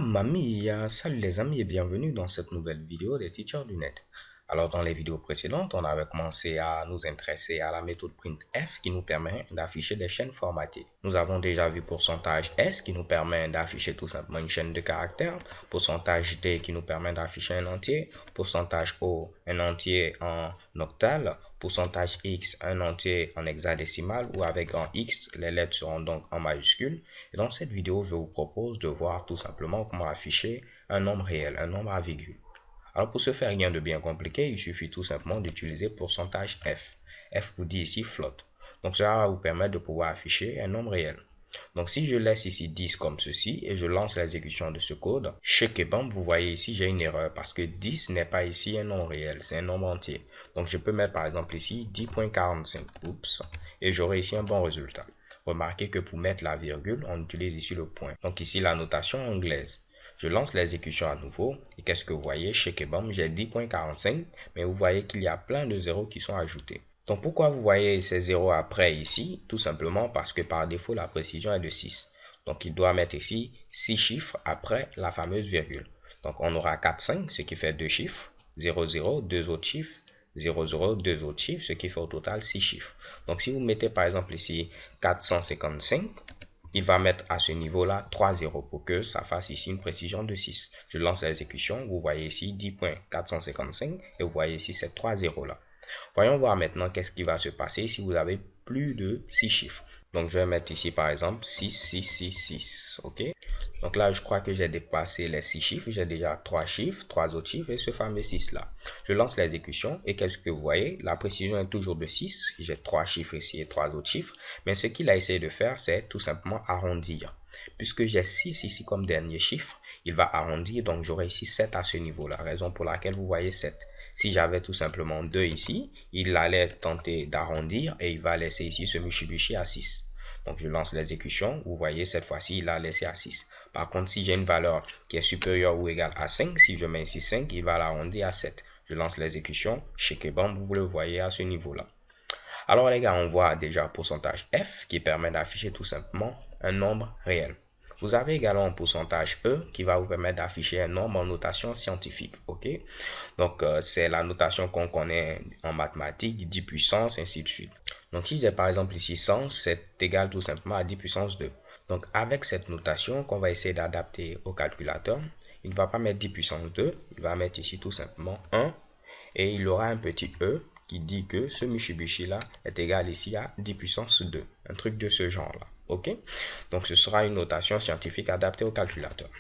Mamma mia, salut les amis et bienvenue dans cette nouvelle vidéo des Teachers du Net. Alors dans les vidéos précédentes, on avait commencé à nous intéresser à la méthode printf qui nous permet d'afficher des chaînes formatées. Nous avons déjà vu pourcentage %S qui nous permet d'afficher tout simplement une chaîne de caractères, pourcentage %D qui nous permet d'afficher un entier, pourcentage %O un entier en octal, pourcentage %X un entier en hexadécimal ou avec un X, les lettres seront donc en majuscule. Et dans cette vidéo, je vous propose de voir tout simplement comment afficher un nombre réel, un nombre à virgule. Alors pour ce faire, rien de bien compliqué, il suffit tout simplement d'utiliser pourcentage %F. F vous dit ici float. Donc cela va vous permettre de pouvoir afficher un nombre réel. Donc si je laisse ici 10 comme ceci et je lance l'exécution de ce code, chez Kebam, vous voyez ici j'ai une erreur parce que 10 n'est pas ici un nombre réel, c'est un nombre entier. Donc je peux mettre par exemple ici 10.45, oups, et j'aurai ici un bon résultat. Remarquez que pour mettre la virgule, on utilise ici le point. Donc ici la notation anglaise. Je lance l'exécution à nouveau et qu'est-ce que vous voyez? Chez Kebam, j'ai 10.45, mais vous voyez qu'il y a plein de zéros qui sont ajoutés. Donc pourquoi vous voyez ces zéros après ici? Tout simplement parce que par défaut, la précision est de 6. Donc il doit mettre ici 6 chiffres après la fameuse virgule. Donc on aura 4, 5, ce qui fait 2 chiffres, 0, 0, 2 autres chiffres, 0, 0, 2 autres chiffres, ce qui fait au total 6 chiffres. Donc si vous mettez par exemple ici 455, il va mettre à ce niveau-là 3 zéros pour que ça fasse ici une précision de 6. Je lance l'exécution, vous voyez ici 10.455 et vous voyez ici ces 3 zéros-là. Voyons voir maintenant qu'est-ce qui va se passer si vous avez plus de 6 chiffres. Donc je vais mettre ici par exemple 6, 6, 6, 6. Ok. Donc là je crois que j'ai dépassé les 6 chiffres. J'ai déjà 3 chiffres, 3 autres chiffres et ce fameux 6 là. Je lance l'exécution et qu'est-ce que vous voyez? La précision est toujours de 6. J'ai 3 chiffres ici et 3 autres chiffres. Mais ce qu'il a essayé de faire, c'est tout simplement arrondir. Puisque j'ai 6 ici comme dernier chiffre, il va arrondir. Donc j'aurai ici 7 à ce niveau-là. Raison pour laquelle vous voyez 7. Si j'avais tout simplement 2 ici, il allait tenter d'arrondir et il va laisser ici ce Mitsubishi à 6. Donc je lance l'exécution, vous voyez cette fois-ci il a laissé à 6. Par contre si j'ai une valeur qui est supérieure ou égale à 5, si je mets ici 5, il va l'arrondir à 7. Je lance l'exécution, chez Kebam vous le voyez à ce niveau-là. Alors les gars, on voit déjà pourcentage F qui permet d'afficher tout simplement un nombre réel. Vous avez également un pourcentage E qui va vous permettre d'afficher un nombre en notation scientifique. Ok, donc c'est la notation qu'on connaît en mathématiques, 10 puissance, ainsi de suite. Donc si j'ai par exemple ici 100, c'est égal tout simplement à 10 puissance 2. Donc avec cette notation qu'on va essayer d'adapter au calculateur, il ne va pas mettre 10 puissance 2, il va mettre ici tout simplement 1 et il aura un petit E qui dit que ce Mitsubishi là est égal ici à 10 puissance 2, un truc de ce genre là. Ok, donc ce sera une notation scientifique adaptée au calculateur.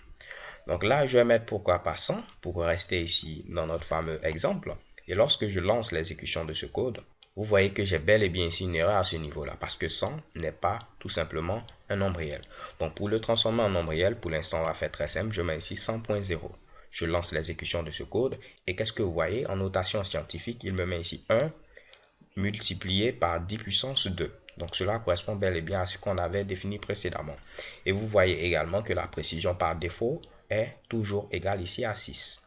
Donc là je vais mettre pourquoi pas 100 pour rester ici dans notre fameux exemple. Et lorsque je lance l'exécution de ce code, vous voyez que j'ai bel et bien ici une erreur à ce niveau là parce que 100 n'est pas tout simplement un nombre réel. Donc pour le transformer en nombre réel, pour l'instant on va faire très simple, je mets ici 100.0. Je lance l'exécution de ce code et qu'est-ce que vous voyez? En notation scientifique, il me met ici 1 multiplié par 10 puissance 2. Donc cela correspond bel et bien à ce qu'on avait défini précédemment. Et vous voyez également que la précision par défaut est toujours égale ici à 6.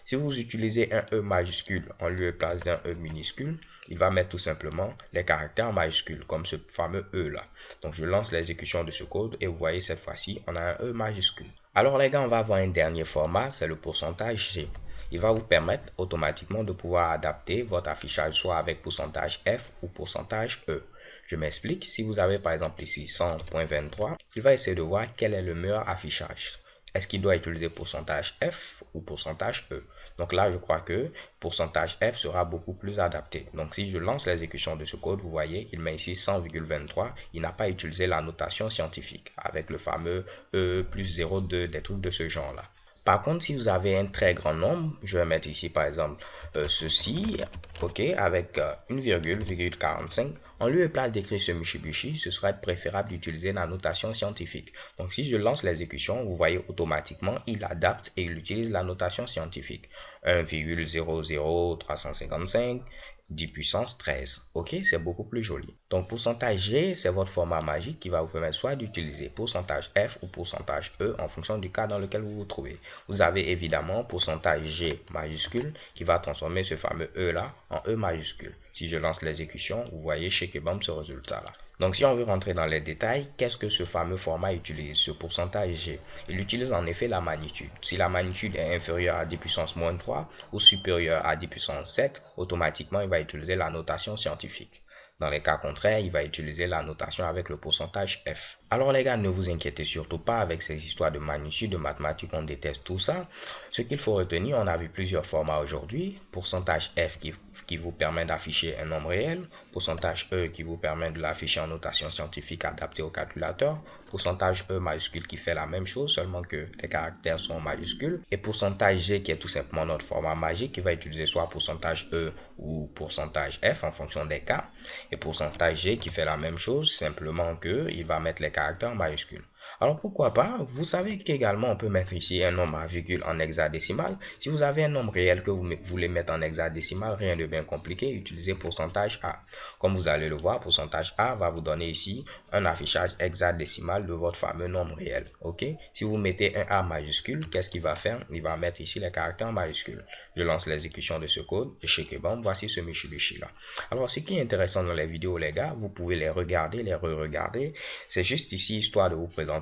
Si vous utilisez un E majuscule en lieu et place d'un E minuscule, il va mettre tout simplement les caractères en majuscule, comme ce fameux E là. Donc je lance l'exécution de ce code et vous voyez cette fois-ci, on a un E majuscule. Alors les gars, on va avoir un dernier format, c'est le pourcentage G. Il va vous permettre automatiquement de pouvoir adapter votre affichage soit avec pourcentage F ou pourcentage E. Je m'explique, si vous avez par exemple ici 100.23, il va essayer de voir quel est le meilleur affichage. Est-ce qu'il doit utiliser pourcentage F ou pourcentage E? Donc là, je crois que pourcentage F sera beaucoup plus adapté. Donc si je lance l'exécution de ce code, vous voyez, il met ici 100,23. Il n'a pas utilisé la notation scientifique avec le fameux E plus 0,2, des trucs de ce genre-là. Par contre, si vous avez un très grand nombre, je vais mettre ici par exemple ceci, ok, avec une virgule 45. En lieu et place d'écrire ce Mitsubishi, ce serait préférable d'utiliser la notation scientifique. Donc si je lance l'exécution, vous voyez automatiquement, il adapte et il utilise la notation scientifique. 1,00355. 10 puissance 13. Ok, c'est beaucoup plus joli. Donc pourcentage G, c'est votre format magique qui va vous permettre soit d'utiliser pourcentage F ou pourcentage E en fonction du cas dans lequel vous vous trouvez. Vous avez évidemment pourcentage G majuscule qui va transformer ce fameux E là en E majuscule. Si je lance l'exécution, vous voyez chez Kebam ce résultat là. Donc si on veut rentrer dans les détails, qu'est-ce que ce fameux format utilise, ce pourcentage G? Il utilise en effet la magnitude. Si la magnitude est inférieure à 10 puissance moins 3 ou supérieure à 10 puissance 7, automatiquement il va utiliser la notation scientifique. Dans les cas contraires, il va utiliser la notation avec le pourcentage F. Alors les gars, ne vous inquiétez surtout pas avec ces histoires de magnitude, de mathématiques, on déteste tout ça. Ce qu'il faut retenir, on a vu plusieurs formats aujourd'hui. Pourcentage F qui vous permet d'afficher un nombre réel. Pourcentage E qui vous permet de l'afficher en notation scientifique adaptée au calculateur. Pourcentage E majuscule qui fait la même chose, seulement que les caractères sont majuscules. Et pourcentage G qui est tout simplement notre format magique qui va utiliser soit pourcentage E ou pourcentage F en fonction des cas. Et pourcentage G qui fait la même chose, simplement que il va mettre les caractères en majuscules. Alors pourquoi pas, vous savez qu'également on peut mettre ici un nombre à virgule en hexadécimal. Si vous avez un nombre réel que vous voulez mettre en hexadécimal, rien de bien compliqué, utilisez pourcentage A. Comme vous allez le voir, pourcentage A va vous donner ici un affichage hexadécimal de votre fameux nombre réel. Ok? Si vous mettez un A majuscule, qu'est-ce qu'il va faire? Il va mettre ici les caractères en majuscules. Je lance l'exécution de ce code et chez Kebam, voici ce Mitsubishi là. Alors ce qui est intéressant dans les vidéos les gars, vous pouvez les regarder, les re-regarder. C'est juste ici histoire de vous présenter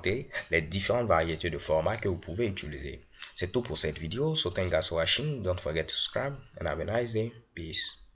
les différentes variétés de formats que vous pouvez utiliser. C'est tout pour cette vidéo. So thank you guys for watching. Don't forget to subscribe and have a nice day. Peace.